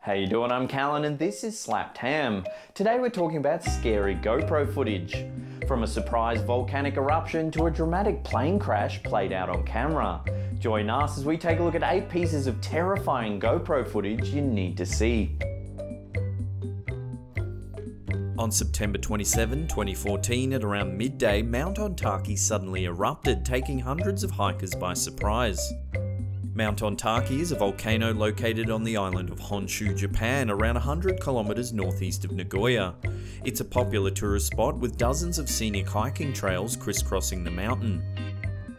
How you doing? I'm Callan and this is Slapped Ham. Today we're talking about scary GoPro footage. From a surprise volcanic eruption to a dramatic plane crash played out on camera. Join us as we take a look at 8 pieces of terrifying GoPro footage you need to see. On September 27, 2014 at around midday, Mount Ontake suddenly erupted, taking hundreds of hikers by surprise. Mount Ontake is a volcano located on the island of Honshu, Japan, around 100 kilometers northeast of Nagoya. It's a popular tourist spot with dozens of scenic hiking trails crisscrossing the mountain.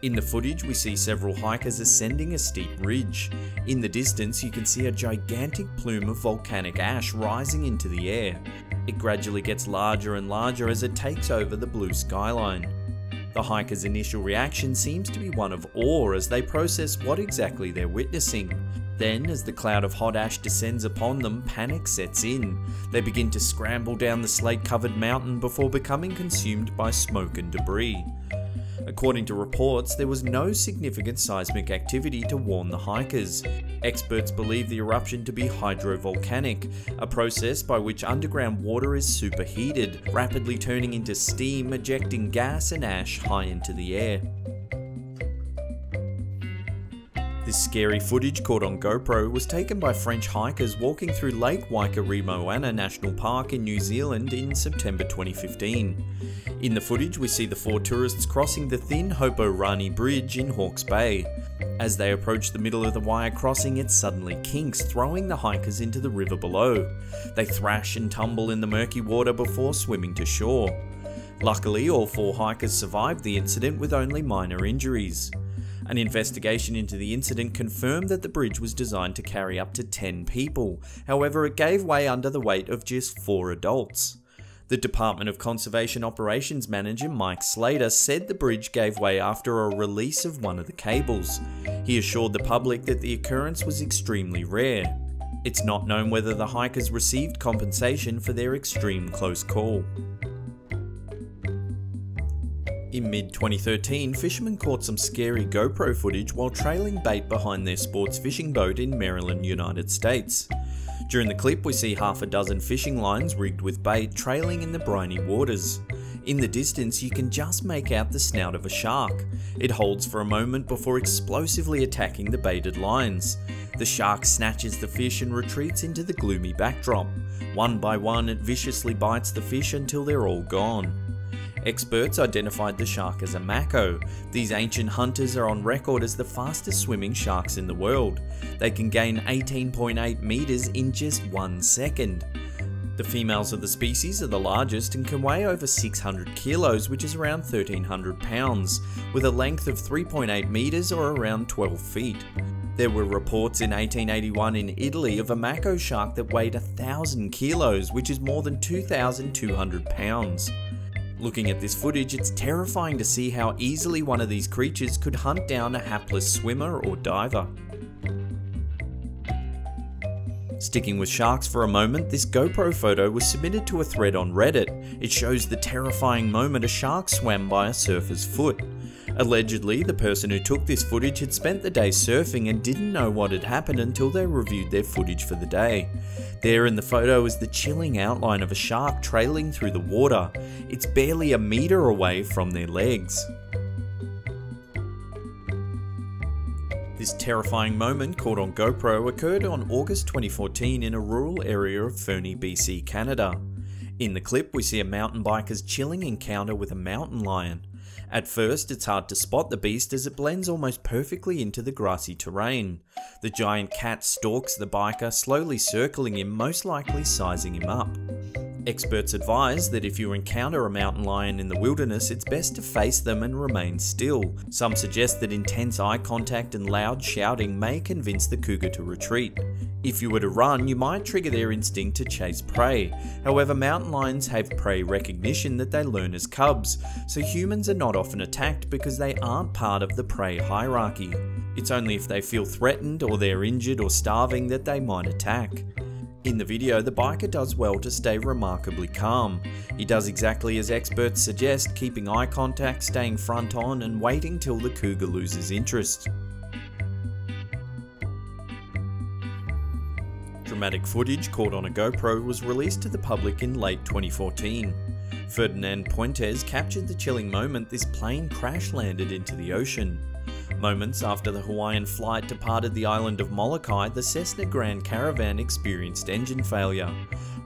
In the footage, we see several hikers ascending a steep ridge. In the distance, you can see a gigantic plume of volcanic ash rising into the air. It gradually gets larger and larger as it takes over the blue skyline. The hikers' initial reaction seems to be one of awe as they process what exactly they're witnessing. Then, as the cloud of hot ash descends upon them, panic sets in. They begin to scramble down the slate-covered mountain before becoming consumed by smoke and debris. According to reports, there was no significant seismic activity to warn the hikers. Experts believe the eruption to be hydrovolcanic, a process by which underground water is superheated, rapidly turning into steam, ejecting gas and ash high into the air. This scary footage caught on GoPro was taken by French hikers walking through Lake Waikaremoana National Park in New Zealand in September 2015. In the footage, we see the 4 tourists crossing the thin Hoporani Bridge in Hawke's Bay. As they approach the middle of the wire crossing, it suddenly kinks, throwing the hikers into the river below. They thrash and tumble in the murky water before swimming to shore. Luckily, all 4 hikers survived the incident with only minor injuries. An investigation into the incident confirmed that the bridge was designed to carry up to 10 people. However, it gave way under the weight of just 4 adults. The Department of Conservation Operations Manager Mike Slater said the bridge gave way after a release of one of the cables. He assured the public that the occurrence was extremely rare. It's not known whether the hikers received compensation for their extreme close call. In mid-2013, fishermen caught some scary GoPro footage while trailing bait behind their sports fishing boat in Maryland, United States. During the clip, we see half a dozen fishing lines rigged with bait trailing in the briny waters. In the distance, you can just make out the snout of a shark. It holds for a moment before explosively attacking the baited lines. The shark snatches the fish and retreats into the gloomy backdrop. One by one, it viciously bites the fish until they're all gone. Experts identified the shark as a mako. These ancient hunters are on record as the fastest swimming sharks in the world. They can gain 18.8 meters in just 1 second. The females of the species are the largest and can weigh over 600 kilos, which is around 1,300 pounds, with a length of 3.8 meters or around 12 feet. There were reports in 1881 in Italy of a mako shark that weighed 1,000 kilos, which is more than 2,200 pounds. Looking at this footage, it's terrifying to see how easily one of these creatures could hunt down a hapless swimmer or diver. Sticking with sharks for a moment, this GoPro photo was submitted to a thread on Reddit. It shows the terrifying moment a shark swam by a surfer's foot. Allegedly, the person who took this footage had spent the day surfing and didn't know what had happened until they reviewed their footage for the day. There in the photo is the chilling outline of a shark trailing through the water. It's barely a meter away from their legs. This terrifying moment caught on GoPro occurred on August 2014 in a rural area of Fernie, BC, Canada. In the clip, we see a mountain biker's chilling encounter with a mountain lion. At first, it's hard to spot the beast as it blends almost perfectly into the grassy terrain. The giant cat stalks the biker, slowly circling him, most likely sizing him up. Experts advise that if you encounter a mountain lion in the wilderness, it's best to face them and remain still. Some suggest that intense eye contact and loud shouting may convince the cougar to retreat. If you were to run, you might trigger their instinct to chase prey. However, mountain lions have prey recognition that they learn as cubs, so humans are not often attacked because they aren't part of the prey hierarchy. It's only if they feel threatened or they're injured or starving that they might attack. In the video, the biker does well to stay remarkably calm. He does exactly as experts suggest, keeping eye contact, staying front on, and waiting till the cougar loses interest. Dramatic footage caught on a GoPro was released to the public in late 2014. Ferdinand Puentes captured the chilling moment this plane crash landed into the ocean. Moments after the Hawaiian flight departed the island of Molokai, the Cessna Grand Caravan experienced engine failure.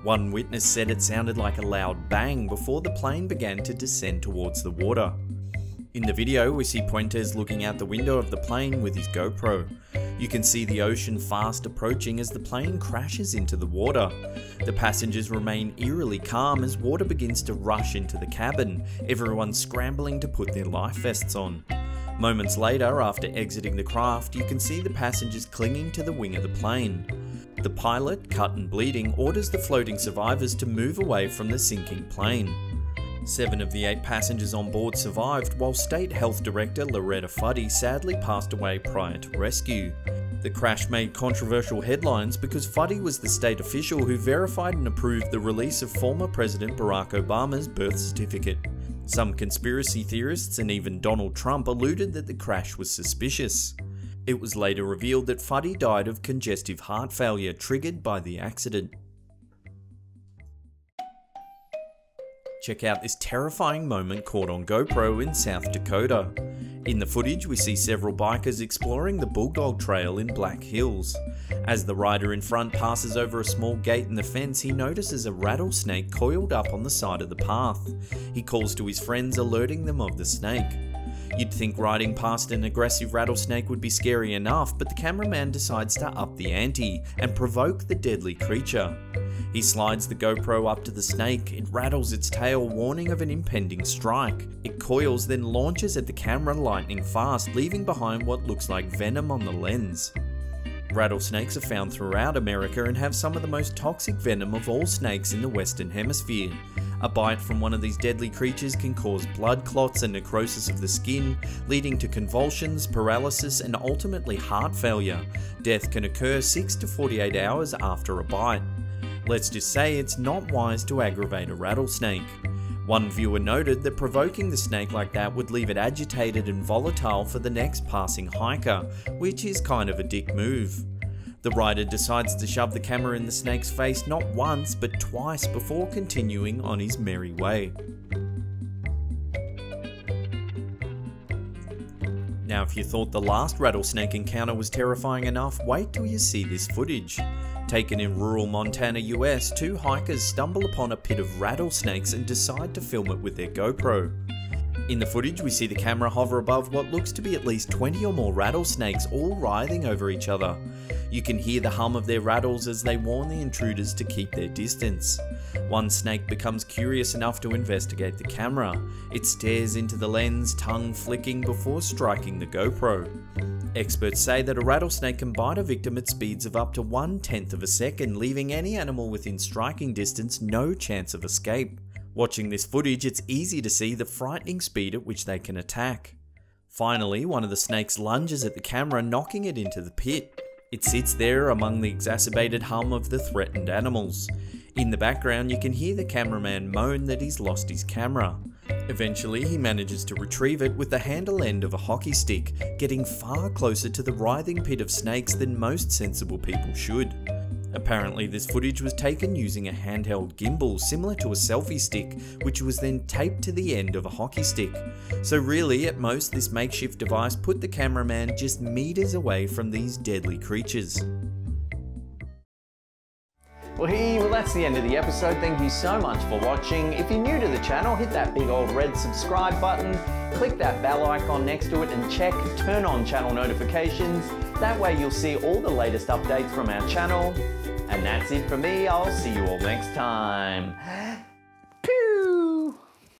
One witness said it sounded like a loud bang before the plane began to descend towards the water. In the video, we see Puentes looking out the window of the plane with his GoPro. You can see the ocean fast approaching as the plane crashes into the water. The passengers remain eerily calm as water begins to rush into the cabin, everyone scrambling to put their life vests on. Moments later, after exiting the craft, you can see the passengers clinging to the wing of the plane. The pilot, cut and bleeding, orders the floating survivors to move away from the sinking plane. 7 of the 8 passengers on board survived, while State Health Director Loretta Fuddy sadly passed away prior to rescue. The crash made controversial headlines because Fuddy was the state official who verified and approved the release of former President Barack Obama's birth certificate. Some conspiracy theorists and even Donald Trump alluded that the crash was suspicious. It was later revealed that Fuddy died of congestive heart failure triggered by the accident. Check out this terrifying moment caught on GoPro in South Dakota. In the footage, we see several bikers exploring the Bulldog Trail in Black Hills. As the rider in front passes over a small gate in the fence, he notices a rattlesnake coiled up on the side of the path. He calls to his friends, alerting them of the snake. You'd think riding past an aggressive rattlesnake would be scary enough, but the cameraman decides to up the ante and provoke the deadly creature. He slides the GoPro up to the snake, it rattles its tail, warning of an impending strike. It coils, then launches at the camera lightning fast, leaving behind what looks like venom on the lens. Rattlesnakes are found throughout America and have some of the most toxic venom of all snakes in the Western Hemisphere. A bite from one of these deadly creatures can cause blood clots and necrosis of the skin, leading to convulsions, paralysis, and ultimately heart failure. Death can occur 6 to 48 hours after a bite. Let's just say it's not wise to aggravate a rattlesnake. One viewer noted that provoking the snake like that would leave it agitated and volatile for the next passing hiker, which is kind of a dick move. The rider decides to shove the camera in the snake's face not once but twice before continuing on his merry way. Now, if you thought the last rattlesnake encounter was terrifying enough, wait till you see this footage. Taken in rural Montana, US, 2 hikers stumble upon a pit of rattlesnakes and decide to film it with their GoPro. In the footage, we see the camera hover above what looks to be at least 20 or more rattlesnakes, all writhing over each other. You can hear the hum of their rattles as they warn the intruders to keep their distance. One snake becomes curious enough to investigate the camera. It stares into the lens, tongue flicking before striking the GoPro. Experts say that a rattlesnake can bite a victim at speeds of up to 1/10 of a second, leaving any animal within striking distance no chance of escape. Watching this footage, it's easy to see the frightening speed at which they can attack. Finally, one of the snakes lunges at the camera, knocking it into the pit. It sits there among the exacerbated hum of the threatened animals. In the background, you can hear the cameraman moan that he's lost his camera. Eventually, he manages to retrieve it with the handle end of a hockey stick, getting far closer to the writhing pit of snakes than most sensible people should. Apparently, this footage was taken using a handheld gimbal similar to a selfie stick, which was then taped to the end of a hockey stick. So really, at most, this makeshift device put the cameraman just meters away from these deadly creatures. Well, that's the end of the episode. Thank you so much for watching. If you're new to the channel, hit that big old red subscribe button, click that bell icon next to it and turn on channel notifications. That way you'll see all the latest updates from our channel. And that's it for me. I'll see you all next time.